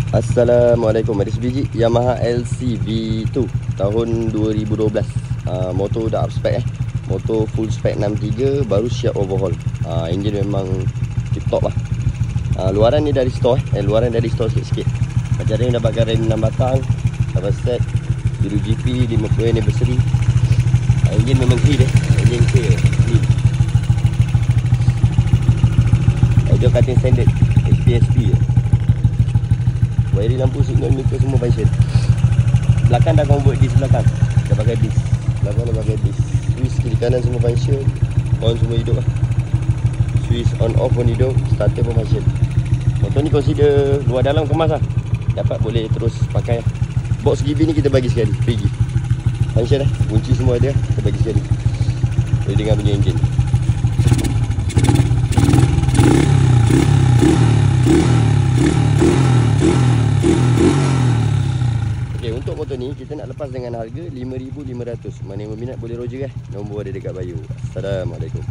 Assalamualaikum, ada sebiji Yamaha LC V2 tahun 2012. Motor dah up spec motor full spec 63, baru siap overhaul. Enjin memang tip top lah. Luaran ni dari store luaran dari store sikit-sikit. Macam ni dapatkan rem 6 batang, dapat set biru GP 50 anniversary. Enjin memang clean enjin clear. Audio cutting standard HPSP wiring lampu signal meter semua function. Belakang dah convert disc belakang. Dah pakai disc. Belakang dah pakai disc. Switch kiri kanan semua function. On semua hidup lah. Switch on off pun hidup. Starter pun function. Motor ni consider luar dalam kemas lah. Dapat boleh terus pakai. Box GB ni kita bagi sekali. Free gift. Function lah. Kunci semua ada. Kita bagi sekali. Boleh dengar bunyi enjin. Untuk motor ni kita nak lepas dengan harga 5,500. Mana yang berminat boleh roger Nombor ada dekat bio. Assalamualaikum.